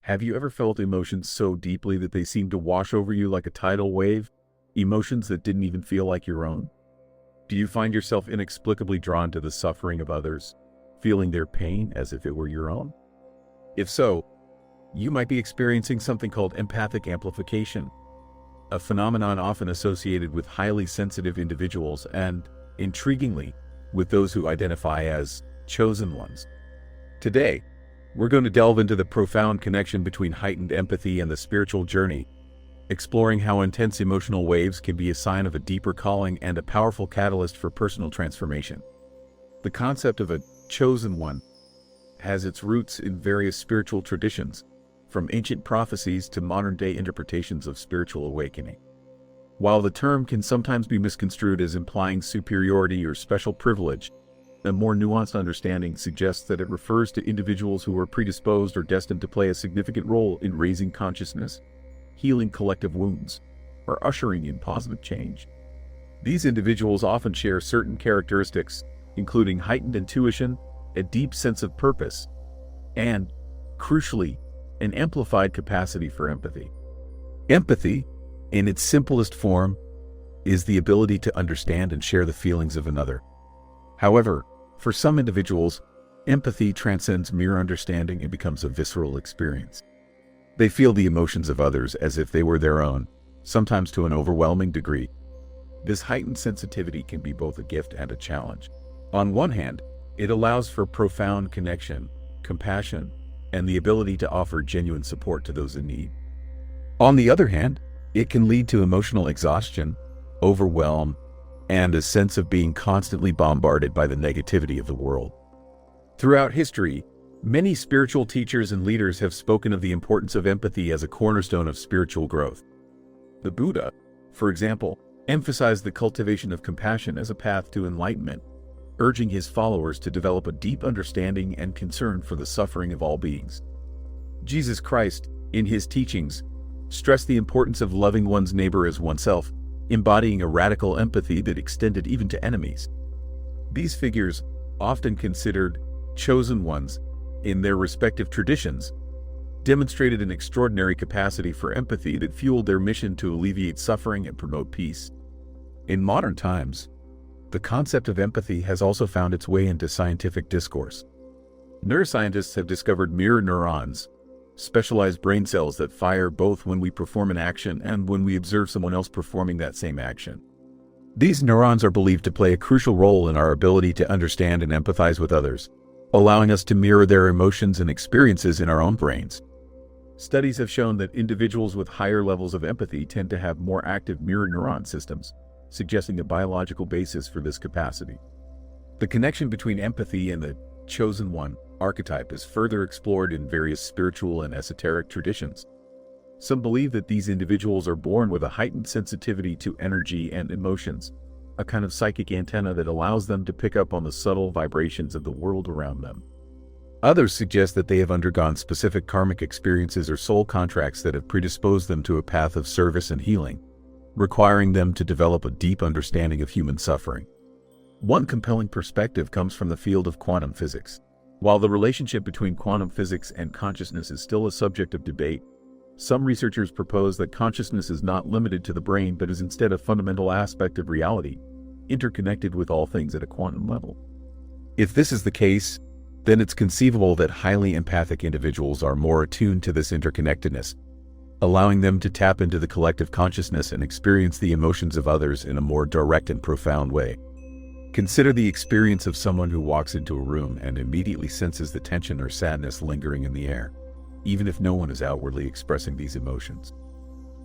Have you ever felt emotions so deeply that they seem to wash over you like a tidal wave? Emotions that didn't even feel like your own? Do you find yourself inexplicably drawn to the suffering of others, feeling their pain as if it were your own? If so, you might be experiencing something called empathic amplification, a phenomenon often associated with highly sensitive individuals and, intriguingly, with those who identify as chosen ones. Today, we're going to delve into the profound connection between heightened empathy and the spiritual journey, exploring how intense emotional waves can be a sign of a deeper calling and a powerful catalyst for personal transformation. The concept of a chosen one has its roots in various spiritual traditions, from ancient prophecies to modern-day interpretations of spiritual awakening. While the term can sometimes be misconstrued as implying superiority or special privilege, a more nuanced understanding suggests that it refers to individuals who are predisposed or destined to play a significant role in raising consciousness, healing collective wounds, or ushering in positive change. These individuals often share certain characteristics, including heightened intuition, a deep sense of purpose, and, crucially, an amplified capacity for empathy. Empathy, in its simplest form, is the ability to understand and share the feelings of another. However, for some individuals, empathy transcends mere understanding and becomes a visceral experience. They feel the emotions of others as if they were their own, sometimes to an overwhelming degree. This heightened sensitivity can be both a gift and a challenge. On one hand, it allows for profound connection, compassion, and the ability to offer genuine support to those in need. On the other hand, it can lead to emotional exhaustion, overwhelm, and a sense of being constantly bombarded by the negativity of the world. Throughout history, many spiritual teachers and leaders have spoken of the importance of empathy as a cornerstone of spiritual growth. The Buddha, for example, emphasized the cultivation of compassion as a path to enlightenment, urging his followers to develop a deep understanding and concern for the suffering of all beings. Jesus Christ, in his teachings, stressed the importance of loving one's neighbor as oneself, embodying a radical empathy that extended even to enemies. These figures, often considered chosen ones in their respective traditions, demonstrated an extraordinary capacity for empathy that fueled their mission to alleviate suffering and promote peace. In modern times, the concept of empathy has also found its way into scientific discourse. Neuroscientists have discovered mirror neurons, specialized brain cells that fire both when we perform an action and when we observe someone else performing that same action. These neurons are believed to play a crucial role in our ability to understand and empathize with others, allowing us to mirror their emotions and experiences in our own brains. Studies have shown that individuals with higher levels of empathy tend to have more active mirror neuron systems, suggesting a biological basis for this capacity. The connection between empathy and the chosen one archetype is further explored in various spiritual and esoteric traditions. Some believe that these individuals are born with a heightened sensitivity to energy and emotions, a kind of psychic antenna that allows them to pick up on the subtle vibrations of the world around them. Others suggest that they have undergone specific karmic experiences or soul contracts that have predisposed them to a path of service and healing, requiring them to develop a deep understanding of human suffering. One compelling perspective comes from the field of quantum physics. While the relationship between quantum physics and consciousness is still a subject of debate, some researchers propose that consciousness is not limited to the brain but is instead a fundamental aspect of reality, interconnected with all things at a quantum level. If this is the case, then it's conceivable that highly empathic individuals are more attuned to this interconnectedness, allowing them to tap into the collective consciousness and experience the emotions of others in a more direct and profound way. Consider the experience of someone who walks into a room and immediately senses the tension or sadness lingering in the air, even if no one is outwardly expressing these emotions.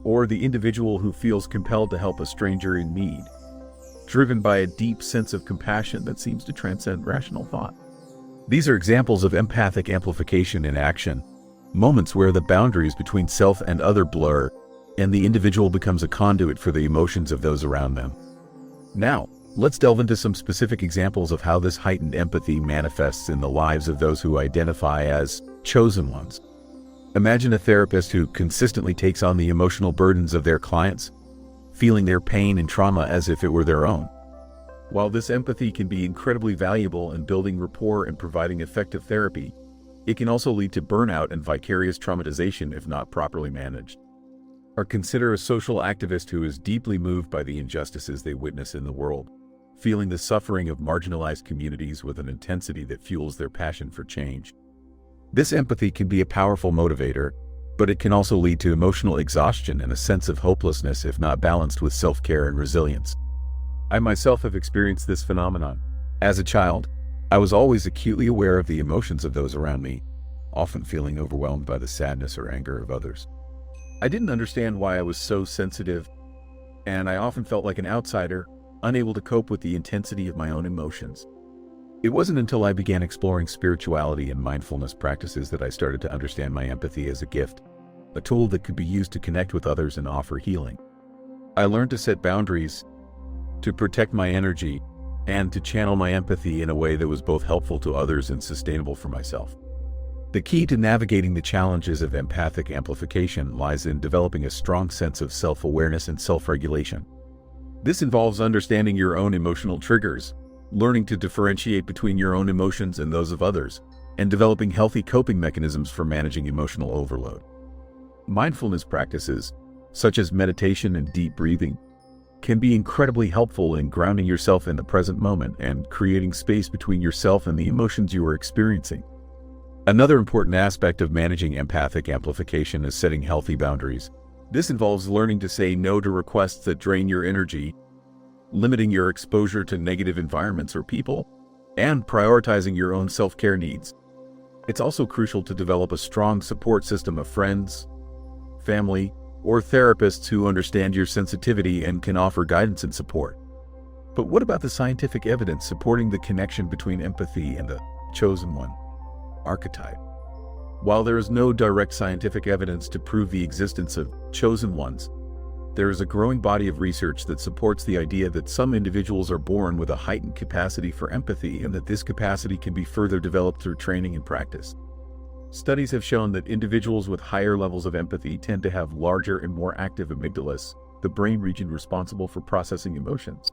Or the individual who feels compelled to help a stranger in need, driven by a deep sense of compassion that seems to transcend rational thought. These are examples of empathic amplification in action, moments where the boundaries between self and other blur, and the individual becomes a conduit for the emotions of those around them. Now, let's delve into some specific examples of how this heightened empathy manifests in the lives of those who identify as chosen ones. Imagine a therapist who consistently takes on the emotional burdens of their clients, feeling their pain and trauma as if it were their own. While this empathy can be incredibly valuable in building rapport and providing effective therapy, It can also lead to burnout and vicarious traumatization if not properly managed. Or consider a social activist who is deeply moved by the injustices they witness in the world, feeling the suffering of marginalized communities with an intensity that fuels their passion for change. This empathy can be a powerful motivator, but it can also lead to emotional exhaustion and a sense of hopelessness if not balanced with self-care and resilience. I myself have experienced this phenomenon. As a child, I was always acutely aware of the emotions of those around me, often feeling overwhelmed by the sadness or anger of others. I didn't understand why I was so sensitive, and I often felt like an outsider, unable to cope with the intensity of my own emotions. It wasn't until I began exploring spirituality and mindfulness practices that I started to understand my empathy as a gift, a tool that could be used to connect with others and offer healing. I learned to set boundaries, to protect my energy, and to channel my empathy in a way that was both helpful to others and sustainable for myself. The key to navigating the challenges of empathic amplification lies in developing a strong sense of self-awareness and self-regulation. This involves understanding your own emotional triggers, learning to differentiate between your own emotions and those of others, and developing healthy coping mechanisms for managing emotional overload. Mindfulness practices, such as meditation and deep breathing, can be incredibly helpful in grounding yourself in the present moment and creating space between yourself and the emotions you are experiencing. Another important aspect of managing empathic amplification is setting healthy boundaries. This involves learning to say no to requests that drain your energy, limiting your exposure to negative environments or people, and prioritizing your own self-care needs. It's also crucial to develop a strong support system of friends, family, or therapists who understand your sensitivity and can offer guidance and support. But what about the scientific evidence supporting the connection between empathy and the chosen one archetype? While there is no direct scientific evidence to prove the existence of chosen ones, there is a growing body of research that supports the idea that some individuals are born with a heightened capacity for empathy and that this capacity can be further developed through training and practice. Studies have shown that individuals with higher levels of empathy tend to have larger and more active amygdalas, the brain region responsible for processing emotions.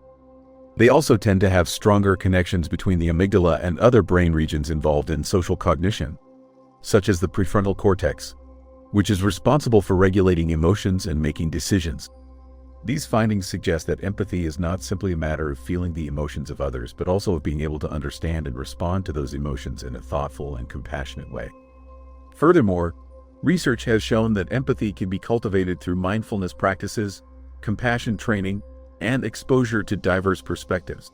They also tend to have stronger connections between the amygdala and other brain regions involved in social cognition, such as the prefrontal cortex, which is responsible for regulating emotions and making decisions. These findings suggest that empathy is not simply a matter of feeling the emotions of others, but also of being able to understand and respond to those emotions in a thoughtful and compassionate way. Furthermore, research has shown that empathy can be cultivated through mindfulness practices, compassion training, and exposure to diverse perspectives.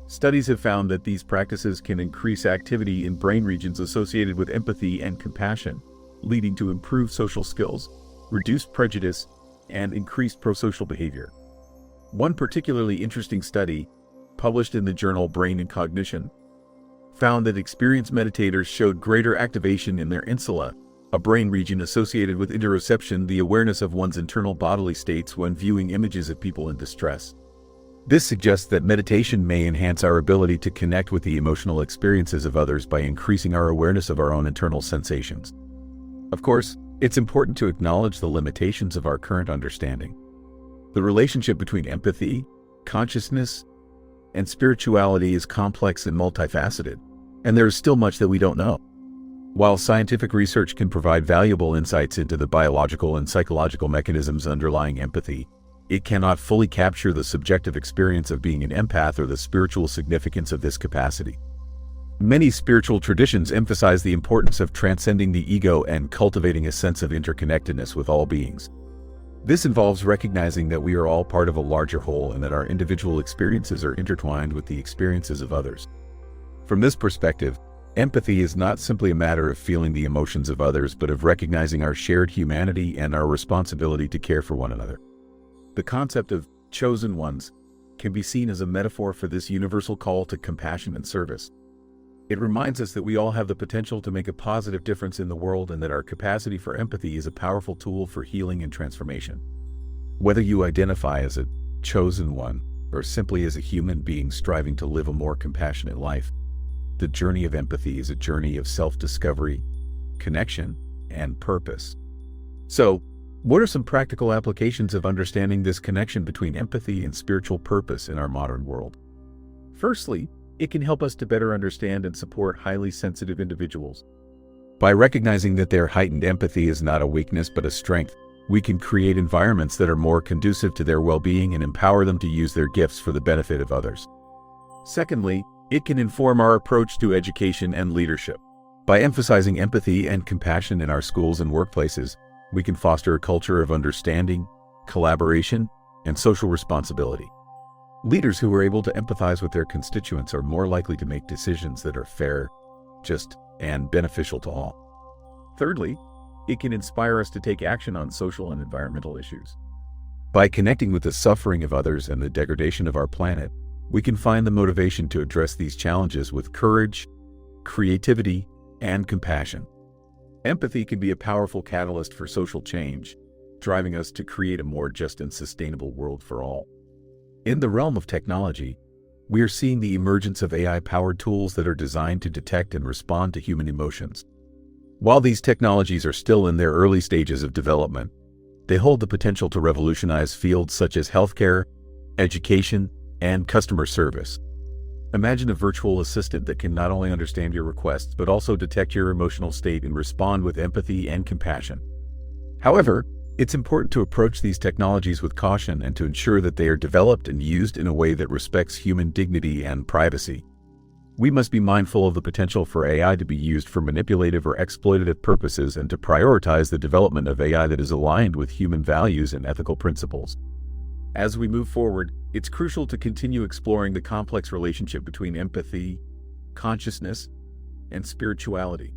Studies have found that these practices can increase activity in brain regions associated with empathy and compassion, leading to improved social skills, reduced prejudice, and increased prosocial behavior. One particularly interesting study, published in the journal Brain and Cognition, found that experienced meditators showed greater activation in their insula, a brain region associated with interoception, the awareness of one's internal bodily states when viewing images of people in distress. This suggests that meditation may enhance our ability to connect with the emotional experiences of others by increasing our awareness of our own internal sensations. Of course, it's important to acknowledge the limitations of our current understanding. The relationship between empathy, consciousness, and spirituality is complex and multifaceted, and there is still much that we don't know. While scientific research can provide valuable insights into the biological and psychological mechanisms underlying empathy, it cannot fully capture the subjective experience of being an empath or the spiritual significance of this capacity. Many spiritual traditions emphasize the importance of transcending the ego and cultivating a sense of interconnectedness with all beings. This involves recognizing that we are all part of a larger whole and that our individual experiences are intertwined with the experiences of others. From this perspective, empathy is not simply a matter of feeling the emotions of others, but of recognizing our shared humanity and our responsibility to care for one another. The concept of chosen ones can be seen as a metaphor for this universal call to compassion and service. It reminds us that we all have the potential to make a positive difference in the world and that our capacity for empathy is a powerful tool for healing and transformation. Whether you identify as a chosen one or simply as a human being striving to live a more compassionate life, the journey of empathy is a journey of self-discovery, connection, and purpose. So, what are some practical applications of understanding this connection between empathy and spiritual purpose in our modern world? Firstly, it can help us to better understand and support highly sensitive individuals. By recognizing that their heightened empathy is not a weakness but a strength, we can create environments that are more conducive to their well-being and empower them to use their gifts for the benefit of others. Secondly, it can inform our approach to education and leadership. By emphasizing empathy and compassion in our schools and workplaces, we can foster a culture of understanding, collaboration, and social responsibility. Leaders who are able to empathize with their constituents are more likely to make decisions that are fair, just, and beneficial to all. Thirdly, it can inspire us to take action on social and environmental issues. By connecting with the suffering of others and the degradation of our planet, we can find the motivation to address these challenges with courage, creativity, and compassion. Empathy can be a powerful catalyst for social change, driving us to create a more just and sustainable world for all. In the realm of technology, we are seeing the emergence of AI-powered tools that are designed to detect and respond to human emotions. While these technologies are still in their early stages of development, they hold the potential to revolutionize fields such as healthcare, education, and customer service. Imagine a virtual assistant that can not only understand your requests but also detect your emotional state and respond with empathy and compassion. However, it's important to approach these technologies with caution and to ensure that they are developed and used in a way that respects human dignity and privacy. We must be mindful of the potential for AI to be used for manipulative or exploitative purposes and to prioritize the development of AI that is aligned with human values and ethical principles. As we move forward, it's crucial to continue exploring the complex relationship between empathy, consciousness, and spirituality.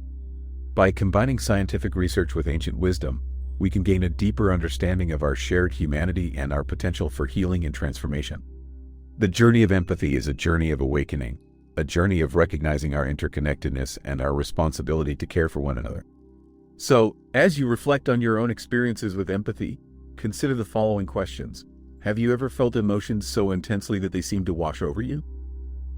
By combining scientific research with ancient wisdom, we can gain a deeper understanding of our shared humanity and our potential for healing and transformation. The journey of empathy is a journey of awakening, a journey of recognizing our interconnectedness and our responsibility to care for one another. So, as you reflect on your own experiences with empathy, consider the following questions. Have you ever felt emotions so intensely that they seem to wash over you?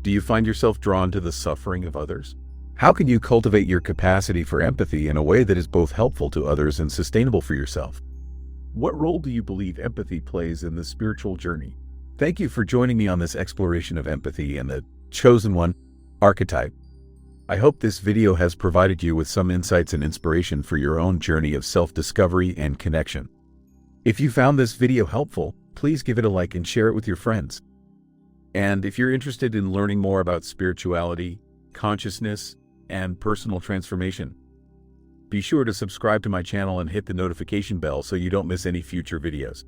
Do you find yourself drawn to the suffering of others? How can you cultivate your capacity for empathy in a way that is both helpful to others and sustainable for yourself? What role do you believe empathy plays in the spiritual journey? Thank you for joining me on this exploration of empathy and the chosen one archetype. I hope this video has provided you with some insights and inspiration for your own journey of self-discovery and connection. If you found this video helpful, please give it a like and share it with your friends. And if you're interested in learning more about spirituality, consciousness, and personal transformation, be sure to subscribe to my channel and hit the notification bell so you don't miss any future videos.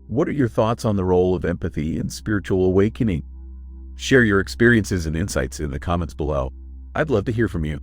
What are your thoughts on the role of empathy in spiritual awakening? Share your experiences and insights in the comments below. I'd love to hear from you.